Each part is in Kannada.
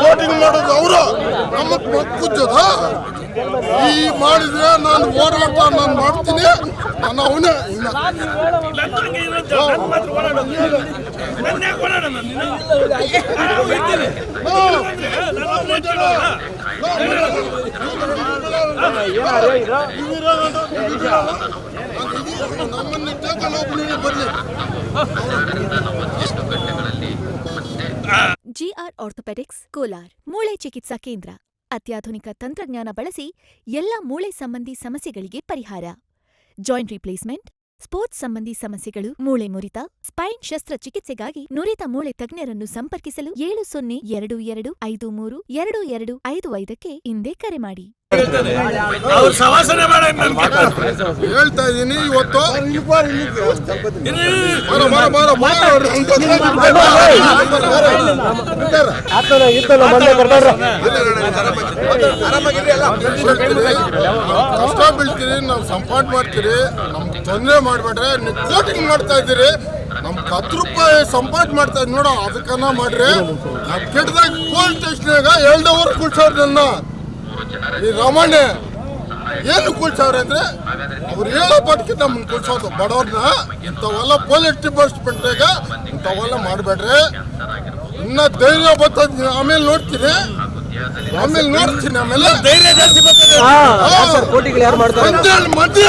ವೋಟಿಂಗ್ ಮಾಡೋದು ಅವರು ನಮ್ಮ ಕುಜ್ಜದ ಈ ಮಾಡಿದ್ರೆ ನಾನು ಹೋರಾಟ ನಾನು ಮಾಡ್ತೀನಿ ನಾನು ಅವನೇ ನಮ್ಮನ್ನು ಬರ್ಲಿ. ಜಿಆರ್ ಆರ್ಥೋಪೆಡಿಕ್ಸ್ ಕೋಲಾರ್ ಮೂಳೆ ಚಿಕಿತ್ಸಾ ಕೇಂದ್ರ ಅತ್ಯಾಧುನಿಕ ತಂತ್ರಜ್ಞಾನ ಬಳಸಿ ಎಲ್ಲ ಮೂಳೆ ಸಂಬಂಧಿ ಸಮಸ್ಯೆಗಳಿಗೆ ಪರಿಹಾರ. ಜಾಯಿಂಟ್ ರಿಪ್ಲೇಸ್ಮೆಂಟ್, ಸ್ಪೋರ್ಟ್ಸ್ ಸಂಬಂಧಿ ಸಮಸ್ಯೆಗಳು, ಮೂಳೆ ಮುರಿತ, ಸ್ಪೈನ್ ಶಸ್ತ್ರಚಿಕಿತ್ಸೆಗಾಗಿ ನುರಿತ ಮೂಳೆ ತಜ್ಞರನ್ನು ಸಂಪರ್ಕಿಸಲು 7022532255ಕ್ಕೆ ಹಿಂದೆ ಕರೆ ಮಾಡಿ. ಹೇಳ್ತಾ ಇದೀನಿ ಇವತ್ತು ಕಷ್ಟ ಬೀಳ್ತೀರಿ, ನಾವು ಸಂಪಾಟ ಮಾಡ್ತೀರಿ, ನಮ್ ತೊಂದರೆ ಮಾಡ್ಬೇಡ್ರೆ ನೀವು ಕೋಟಿಂಗ್ ಮಾಡ್ತಾ ಇದ್ದೀರಿ. ನಮ್ 10 ರೂಪಾಯಿ ಸಂಪಾಟ ಮಾಡ್ತಾ ಇದ್ ನೋಡ ಅದಕ್ಕನ್ನ ಮಾಡ್ರಿ. ನಾವ್ ಕೆಟ್ಟದಾಗ ಪೊಲೀಸ್ ಸ್ಟೇಷನ್ಯಾಗ 2 ಅವರ್ ಕೂಡ್ಸವ್ರ ನನ್ನ ಈ ರಮಣ್ಣ ಏನು ಕೂಡ್ಸವ್ರೆ ಅಂದ್ರೆ ಅವ್ರು ಹೇಳೋ ಪಟ್ಕಿಂತ ಮುಂದೆ ಕೂಡ್ಸೋದು ಬಡವ್ರನ್ನ. ಇಂಥವೆಲ್ಲ ಪೊಲೀಸ್ ಡಿಪಾರ್ಟ್ಮೆಂಟ್ನಾಗ ಇಂಥವೆಲ್ಲ ಮಾಡಬೇಡ್ರಿ. ಇನ್ನ ಧೈರ್ಯ ಬರ್ತದ ಆಮೇಲೆ ನೋಡ್ತೀನಿ ಆಮೇಲೆ ಧೈರ್ಯ ಜಾಸ್ತಿ ಬರ್ತದೆ. ಮಧ್ಯ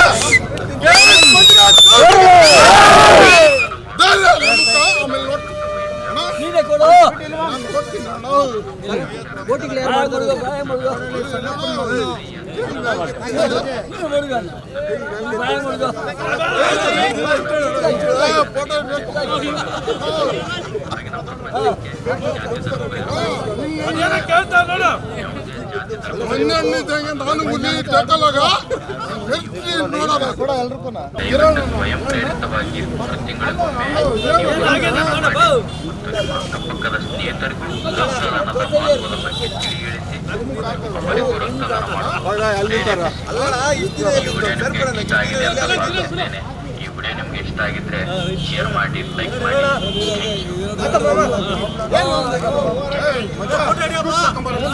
ಆಮೇಲೆ ನಾನು ಹುಲಿ ಟೇಕಲಾಗ ನೋಡೋದ ಕೂಡ ಎಲ್ರಿಗೂ ಈ ವಿಡಿಯೋ ನಿಮ್ಗೆ ಇಷ್ಟ ಆಗಿದ್ರೆ ಶೇರ್ ಮಾಡಿ, ಲೈಕ್ ಮಾಡಿ. ಯಾಕೆ ಮಾಡಬೇಕು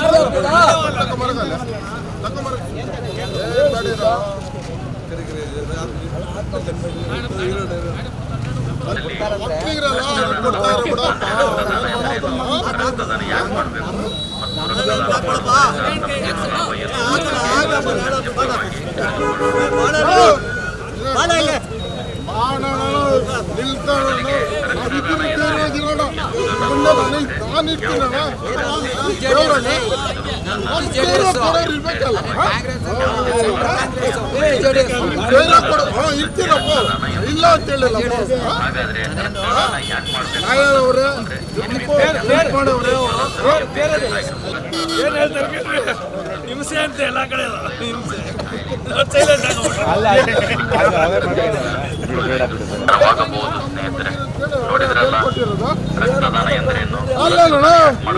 ಇಲ್ಲ ಅಂತ ಹೇಳಿಲ್ಲ. ಹಿಂಸೆ ಅಂತ ಎಲ್ಲ ಕಡೆ ಆಗಬಹುದು ಸ್ನೇಹಿತರೆ. ನೋಡಿದ್ರಲ್ಲ ರಕ್ತದಾನ ಎಂದರೇನು, ಅಲ್ಲ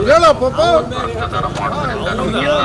ಹೇಳ ಪಾಪ ರಕ್ತದಾನ ಮಾಡುವುದರಿಂದ ನಮಗೆಲ್ಲ